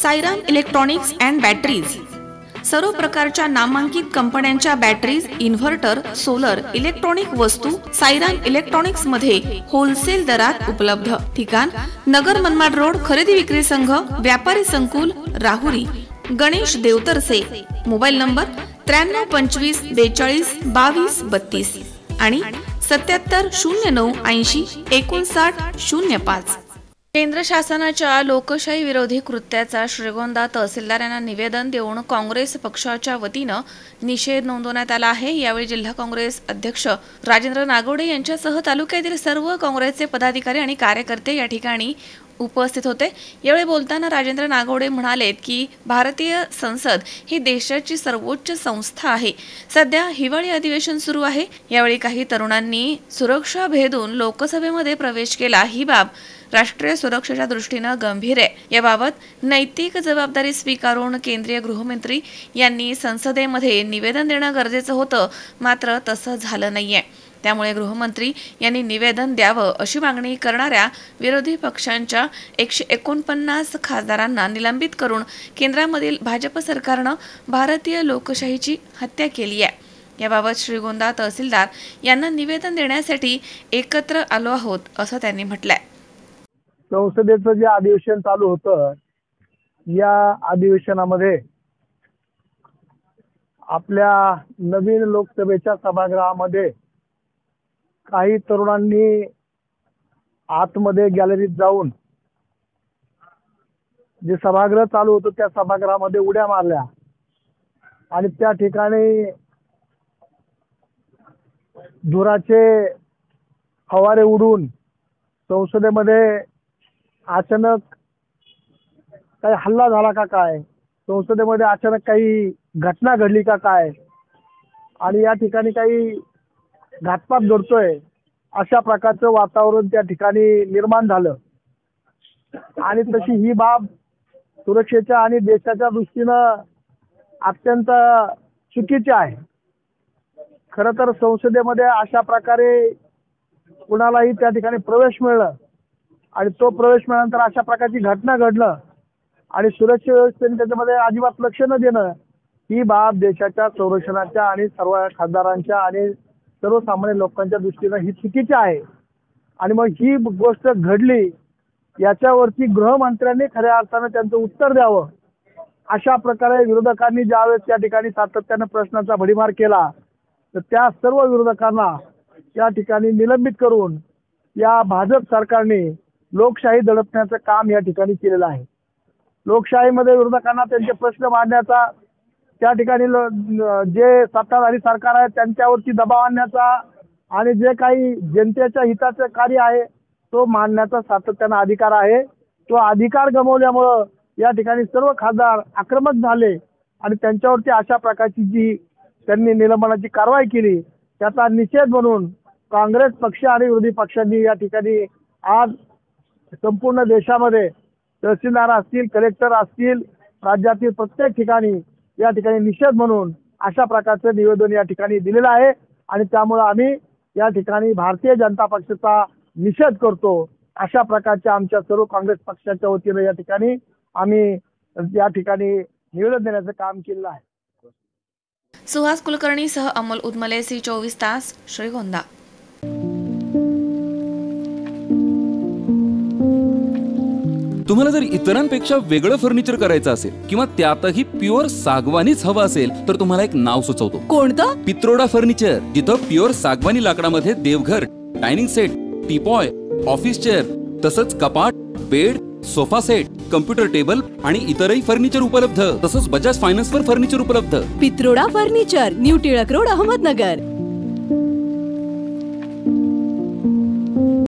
Sairam electronics and batteries सर्व प्रकारच्या नामांकित कंपन्यांच्या बॅटरीज, इन्व्हर्टर, सोलर, इलेक्ट्रॉनिक वस्तू साईराम इलेक्ट्रॉनिक्स मध्ये होलसेल दरात उपलब्ध। ठिकाण नगर मनमाड रोड, खरेदी विक्री संघ, व्यापारी संकुल, राहुरी। गणेश देवतरसे। मोबाईल नंबर 93 25 42 22 32 आणि 77 09 80 59 05। केंद्र शासनाच्या लोकशाही विरोधी कृत्याचा श्रीगोंदा तहसीलदार यांना निवेदन देऊन काँग्रेस पक्षाच्या वतीनं निषेध नोंदवण्यात आला आहे। यावेळी जिल्हा काँग्रेस अध्यक्ष राजेंद्र नागवडे यांच्यासह तालुक्यातील सर्व काँग्रेसचे पदाधिकारी आणि कार्यकर्ते या ठिकाणी उपस्थित होते। यावेळी बोलताना राजेंद्र नागवडे म्हणाले की भारतीय संसद ही देशाची सर्वोच्च संस्था आहे। सध्या हिवाळी अधिवेशन सुरू आहे। यावेळी काही तरुणांनी सुरक्षा भेदून लोकसभेमध्ये प्रवेश केला। ही बाब राष्ट्रीय सुरक्षेच्या दृष्टीने गंभीर आहे। याबाबत नैतिक जबाबदारी स्वीकारून केंद्रीय गृहमंत्री यांनी संसदेमध्ये निवेदन देणं गरजेचं होतं, मात्र तसं झालं नाहीये। त्यामुळे गृहमंत्री यांनी निवेदन द्यावं अशी मागणी करणाऱ्या विरोधी पक्षांच्या 149 खासदारांना निलंबित करून केंद्रामधील भाजप सरकारनं भारतीय लोकशाहीची हत्या केली आहे। याबाबत श्रीगोंदा तहसीलदार यांना निवेदन देण्यासाठी एकत्र आलो आहोत असं त्यांनी म्हटलंय। संसदेचं जे अधिवेशन चालू होतं, या अधिवेशनामध्ये आपल्या नवीन लोकसभेच्या सभागृहामध्ये काही तरुणांनी आतमध्ये गॅलरीत जाऊन जे सभागृह चालू होतं त्या सभागृहामध्ये उड्या मारल्या आणि त्या ठिकाणी धुराचे फवारे उडून संसदेमध्ये अचानक काही हल्ला झाला का काय, संसदेमध्ये अचानक काही घटना घडली का काय आणि या ठिकाणी काही घातपात घडतोय अशा प्रकारचं वातावरण त्या ठिकाणी निर्माण झालं। आणि तशी ही बाब सुरक्षेच्या आणि देशाच्या दृष्टीनं अत्यंत चुकीची आहे। खरं तर संसदेमध्ये अशा प्रकारे कुणालाही त्या ठिकाणी प्रवेश मिळणं आणि तो प्रवेश मिळाल्यानंतर अशा प्रकारची घटना घडणं आणि सुरक्षा व्यवस्थेने त्याच्यामध्ये अजिबात लक्ष न देणं, ही बाब देशाच्या संरक्षणाच्या आणि सर्व खासदारांच्या आणि सर्वसामान्य लोकांच्या दृष्टीनं ही चुकीची आहे। आणि मग ही गोष्ट घडली, याच्यावरती गृहमंत्र्यांनी खऱ्या अर्थानं त्यांचं उत्तर द्यावं। अशा प्रकारे विरोधकांनी ज्यावेळेस त्या ठिकाणी सातत्यानं प्रश्नाचा भडीमार केला, तर त्या सर्व विरोधकांना त्या ठिकाणी निलंबित करून या भाजप सरकारने लोकशाही दडपण्याचं काम या ठिकाणी केलेलं आहे। लोकशाहीमध्ये विरोधकांना त्यांचे प्रश्न मांडण्याचा, त्या ठिकाणी जे सत्ताधारी सरकार आहे त्यांच्यावरती दबाव आणण्याचा आणि जे काही जनतेच्या हिताचं कार्य आहे तो मांडण्याचा सातत्यानं अधिकार आहे। तो अधिकार गमावल्यामुळं या ठिकाणी सर्व खासदार आक्रमक झाले आणि त्यांच्यावरती अशा प्रकारची जी त्यांनी निलंबनाची कारवाई केली, त्याचा निषेध म्हणून काँग्रेस पक्ष आणि विरोधी पक्षांनी या ठिकाणी आज संपूर्ण देशामध्ये तहसीलदार असतील, कलेक्टर असतील, राज्यातील प्रत्येक ठिकाणी या ठिकाणी निषेध म्हणून अशा प्रकारचं निवेदन या ठिकाणी दिलेलं आहे। आणि त्यामुळे आम्ही या ठिकाणी भारतीय जनता पक्षाचा निषेध करतो। अशा प्रकारच्या आमच्या सर्व काँग्रेस पक्षाच्या वतीने या ठिकाणी आम्ही या ठिकाणी निवेदन देण्याचं काम केलं आहे। सुहास कुलकर्णी सह अमोल उदमले, C24 तास, श्रीगोंदा। तुम्हाला जर इतरांपेक्षा वेगळं फर्निचर करायचं असेल किंवा त्यातही प्युअर सागवानीच हवं असेल तर तुम्हाला एक नाव सुचवतो। कोणतं? पित्रोडा फर्निचर, जिथं प्युअर सागवानी लाकडामध्ये देवघर, dining set, teapoy, office chair तसंच कपाट, bed, sofa set, computer table आणि इतरही फर्निचर उपलब्ध। तसंच बजाज फायनान्स वर फर्निचर उपलब्ध। Pitroda furniture, new Tilak road, Ahmednagar.